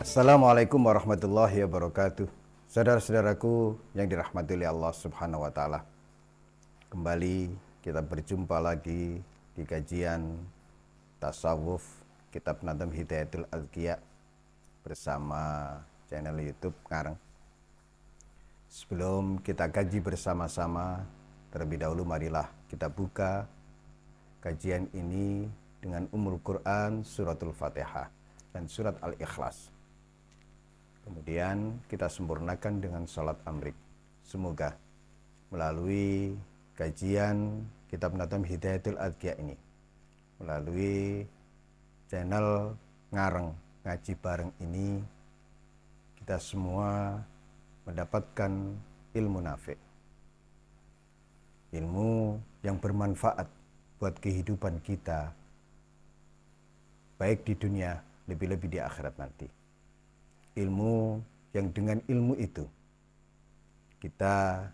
Assalamualaikum warahmatullahi wabarakatuh. Saudara-saudaraku yang dirahmati oleh Allah Subhanahu wa taala. Kembali kita berjumpa lagi di kajian tasawuf Kitab Nadam Hidayatul Adqiya bersama channel YouTube Ngareng. Sebelum kita kaji bersama-sama, terlebih dahulu marilah kita buka kajian ini dengan Ummul Quran Suratul Fatihah dan Surat Al-Ikhlas. Kemudian kita sempurnakan dengan salat amrik. Semoga melalui kajian Kitab Nadam Hidayatul Adqiya ini, melalui channel Ngareng Ngaji Bareng ini, kita semua mendapatkan ilmu nafi', ilmu yang bermanfaat buat kehidupan kita, baik di dunia, lebih-lebih di akhirat nanti. Ilmu yang dengan ilmu itu kita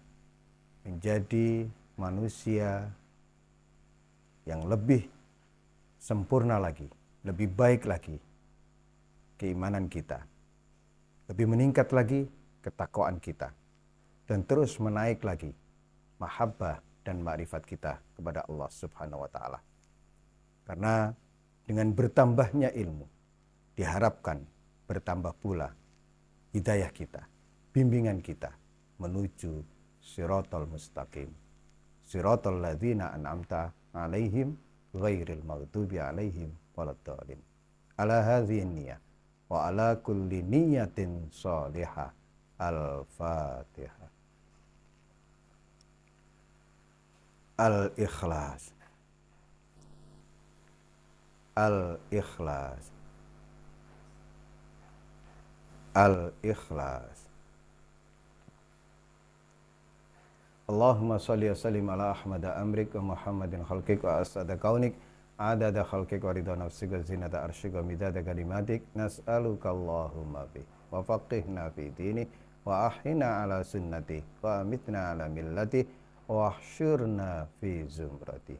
menjadi manusia yang lebih sempurna lagi, lebih baik lagi keimanan kita, lebih meningkat lagi ketakwaan kita, dan terus menaik lagi mahabbah dan ma'rifat kita kepada Allah Subhanahu wa taala. Karena dengan bertambahnya ilmu diharapkan bertambah pula hidayah kita, bimbingan kita menuju siratal mustaqim, siratal ladzina an'amta alaihim ghairil maghdubi alaihim waladdallin. Ala hadhihi niyyah wa ala kulli niyyatin shalihah. Al-Fatihah. Al-Ikhlas. Al-Ikhlas. Al-Ikhlas. Allahumma salli wa sallim ala Ahmad amrik wa Muhammadin khalqik wa asada kaunik adada khalqik wa ridha nafsik wa zinata arsyik wa midada kalimatik nas'aluka Allahumma bih wa faqihna fi dini wa ahina ala sunnati wa amitna ala millati wa ahsyurna fi zumrati.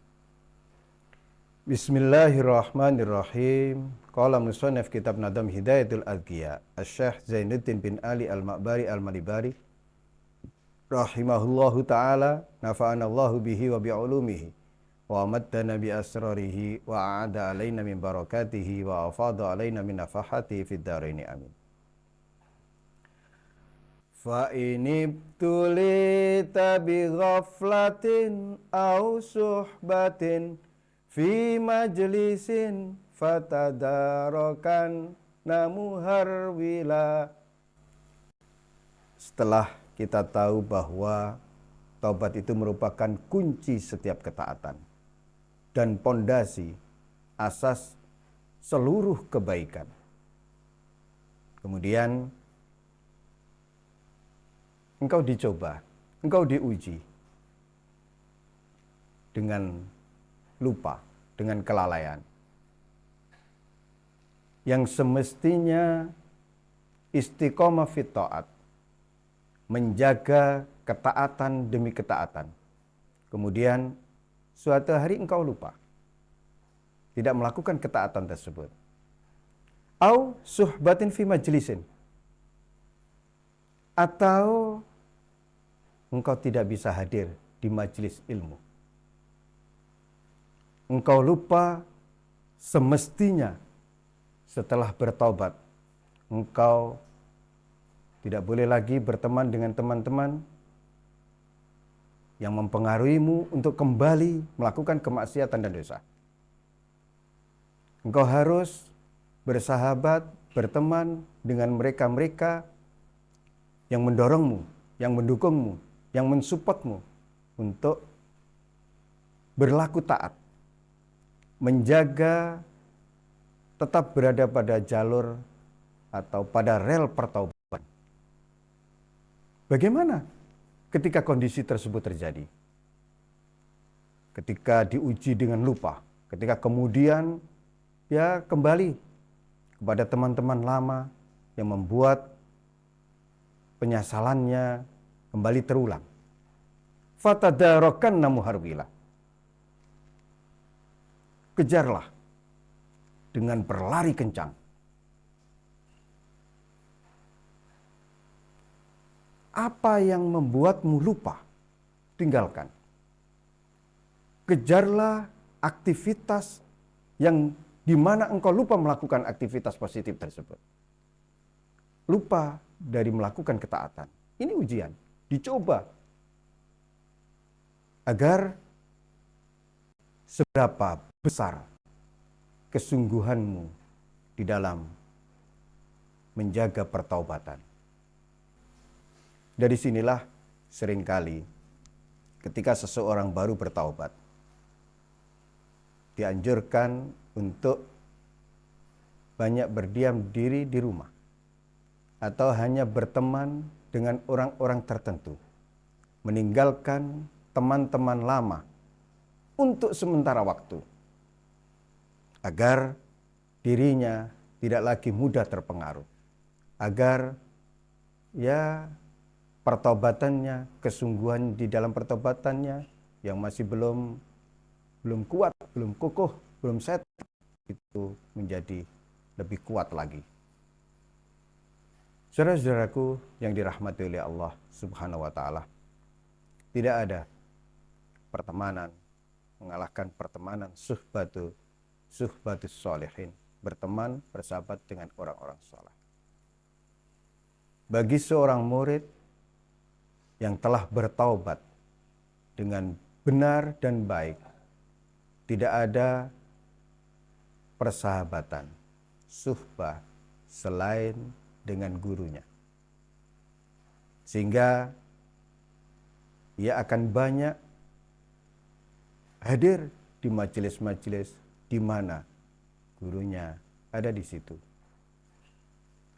Bismillahirrahmanirrahim. Qala musannif Kitab Nadam Hidayatul Adqiya Asy-Syaikh Zainuddin bin Ali Al-Ma'bari Al-Malibari rahimahullahu ta'ala, nafa'anallahu bihi wa bi'ulumihi wa amaddana bi asrarihi wa a'ada alaina min barakatihi wa afada alaina min nafahatihi fid dharaini amin. Fa inibtulita bi ghaflatin aw suhbatin fi majlisin fatadarakan namuharwila. Setelah kita tahu bahwa taubat itu merupakan kunci setiap ketaatan dan pondasi asas seluruh kebaikan. Kemudian engkau dicoba, engkau diuji dengan lupa, dengan kelalaian yang semestinya istiqomah fit ta'at, menjaga ketaatan demi ketaatan. Kemudian suatu hari engkau lupa, tidak melakukan ketaatan tersebut. Au suhbatin fi majlisin, atau engkau tidak bisa hadir di majelis ilmu. Engkau lupa semestinya setelah bertaubat engkau tidak boleh lagi berteman dengan teman-teman yang mempengaruhimu untuk kembali melakukan kemaksiatan dan dosa. Engkau harus bersahabat, berteman dengan mereka-mereka yang mendorongmu, yang mendukungmu, yang mensupportmu untuk berlaku taat, menjaga tetap berada pada jalur atau pada rel pertaubatan. Bagaimana ketika kondisi tersebut terjadi? Ketika diuji dengan lupa, ketika kemudian ya kembali kepada teman-teman lama yang membuat penyesalannya kembali terulang. Fatadarakanna muharwila. Kejarlah dengan berlari kencang Apa yang membuatmu lupa? Tinggalkan. Kejarlah aktivitas yang di mana engkau lupa melakukan aktivitas positif tersebut. Lupa dari melakukan ketaatan. Ini ujian, dicoba. Agar seberapa besar kesungguhanmu di dalam menjaga pertaubatan. Dari sinilah seringkali ketika seseorang baru bertaubat, dianjurkan untuk banyak berdiam diri di rumah atau hanya berteman dengan orang-orang tertentu, meninggalkan teman-teman lama untuk sementara waktu agar dirinya tidak lagi mudah terpengaruh, agar pertobatannya, kesungguhan di dalam pertobatannya yang masih belum kuat, belum kokoh, belum set, itu menjadi lebih kuat lagi. Saudara-saudaraku yang dirahmati oleh Allah Subhanahu wa taala, tidak ada pertemanan mengalahkan pertemanan suhbatus sholihin, berteman, bersahabat dengan orang-orang saleh. Bagi seorang murid yang telah bertaubat dengan benar dan baik, tidak ada persahabatan, suhbah selain dengan gurunya. Sehingga ia akan banyak hadir di majelis-majelis di mana gurunya ada di situ.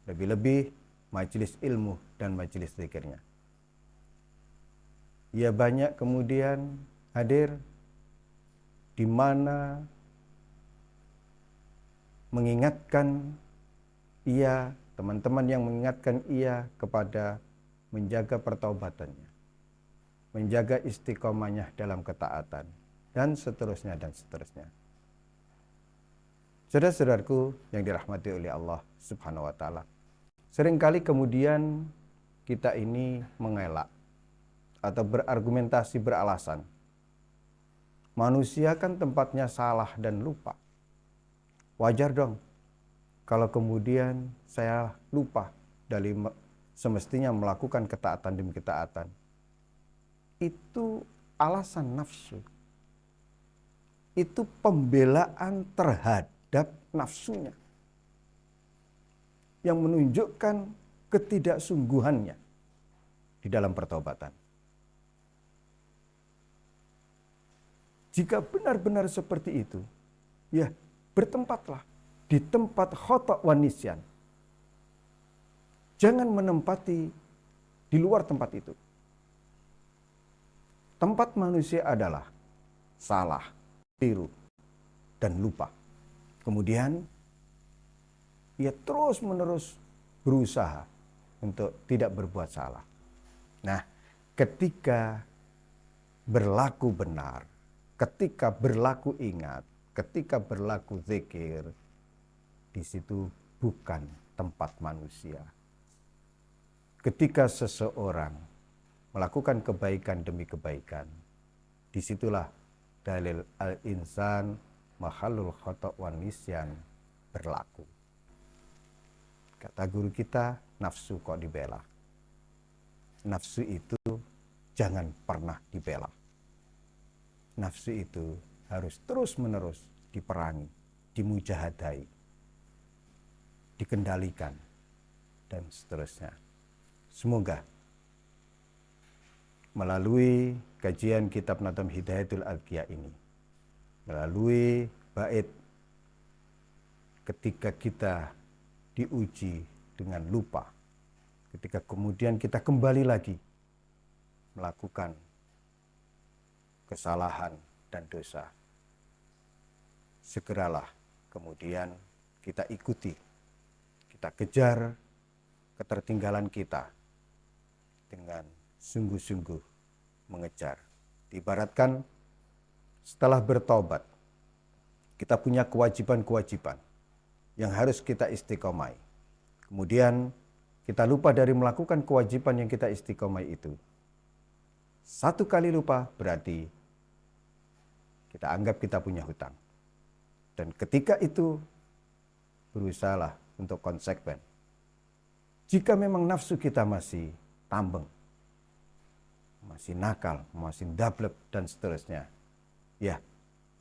Lebih-lebih majelis ilmu dan majelis zikirnya. Ia banyak kemudian hadir di mana mengingatkan ia, teman-teman yang mengingatkan ia kepada menjaga pertaubatannya, menjaga istiqomahnya dalam ketaatan, dan seterusnya dan seterusnya. Saudara-saudaraku yang dirahmati oleh Allah Subhanahu wa taala, seringkali kemudian kita ini mengelak atau berargumentasi beralasan. Manusia kan tempatnya salah dan lupa. Wajar dong kalau kemudian saya lupa dari semestinya melakukan ketaatan demi ketaatan. Itu alasan nafsu. Itu pembelaan terhadap nafsunya yang menunjukkan ketidaksungguhannya di dalam pertobatan. Jika benar-benar seperti itu, ya bertempatlah di tempat khata' wa nisyan. Jangan menempati di luar tempat itu. Tempat manusia adalah salah, tiru, dan lupa. Kemudian ia terus-menerus berusaha untuk tidak berbuat salah. Nah, ketika berlaku benar, ketika berlaku ingat, ketika berlaku zikir, di situ bukan tempat manusia. Ketika seseorang melakukan kebaikan demi kebaikan, disitulah dalil al-insan mahallul khata' wan nisyan berlaku. Kata guru kita, nafsu kok dibela. Nafsu itu jangan pernah dibela. Nafsu itu harus terus-menerus diperangi, dimujahadai, dikendalikan, dan seterusnya. Semoga melalui kajian kitab Nadam Hidayatul Alqiyah ini, melalui bait ketika kita diuji dengan lupa, ketika kemudian kita kembali lagi melakukan kesalahan dan dosa, segeralah kemudian kita ikuti, kita kejar ketertinggalan kita dengan sungguh-sungguh mengejar. Diibaratkan setelah bertobat, kita punya kewajiban-kewajiban yang harus kita istiqomai. Kemudian Kita lupa dari melakukan kewajiban yang kita istiqomah itu. Satu kali lupa berarti kita anggap kita punya hutang. Dan ketika itu berusahalah untuk konsekuen. Jika memang nafsu kita masih tambeng, masih nakal, masih dablek dan seterusnya, ya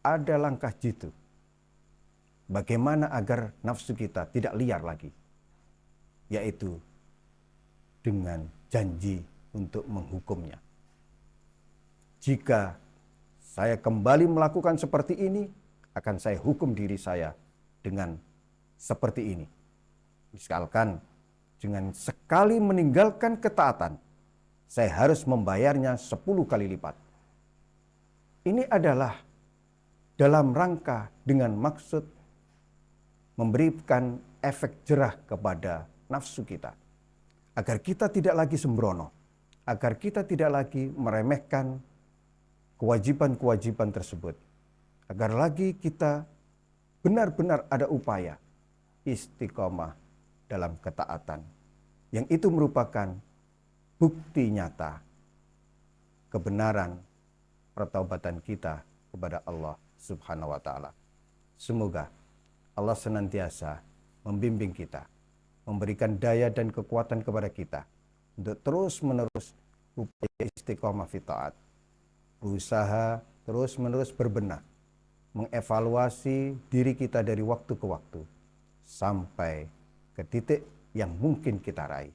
ada langkah jitu. Bagaimana agar nafsu kita tidak liar lagi? Yaitu dengan janji untuk menghukumnya. Jika saya kembali melakukan seperti ini, akan saya hukum diri saya dengan seperti ini. Misalkan dengan sekali meninggalkan ketaatan, saya harus membayarnya 10 kali lipat. Ini adalah dalam rangka dengan maksud memberikan efek jerah kepada nafsu kita. Agar kita tidak lagi sembrono, agar kita tidak lagi meremehkan kewajiban-kewajiban tersebut, agar lagi kita benar-benar ada upaya istiqomah dalam ketaatan, yang itu merupakan bukti nyata kebenaran pertaubatan kita kepada Allah Subhanahu wa Ta'ala. Semoga Allah senantiasa membimbing kita, memberikan daya dan kekuatan kepada kita untuk terus-menerus upaya istiqomah fi taat, berusaha terus-menerus berbenah, mengevaluasi diri kita dari waktu ke waktu sampai ke titik yang mungkin kita raih.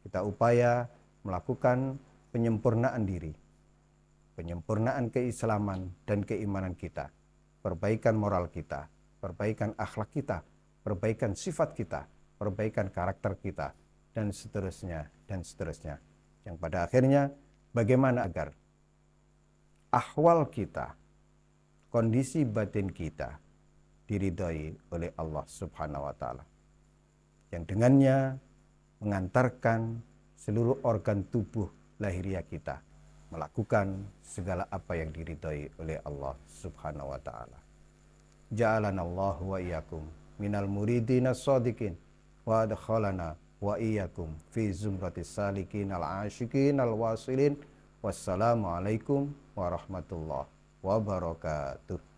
Kita upaya melakukan penyempurnaan diri, penyempurnaan keislaman dan keimanan kita, perbaikan moral kita, perbaikan akhlak kita, perbaikan sifat kita, perbaikan karakter kita, dan seterusnya, dan seterusnya. Yang pada akhirnya, bagaimana agar ahwal kita, kondisi batin kita, diridhai oleh Allah Subhanahu wa Ta'ala, yang dengannya mengantarkan seluruh organ tubuh lahiriah kita melakukan segala apa yang diridhai oleh Allah Subhanahu wa Ta'ala. Ja'alanallahu wa iyyakum minal muridina shadiqin wa adkhalana wa iyyakum fi zumratis salikin al-asyikin al-wasilin. Wassalamualaikum warahmatullahi wabarakatuh.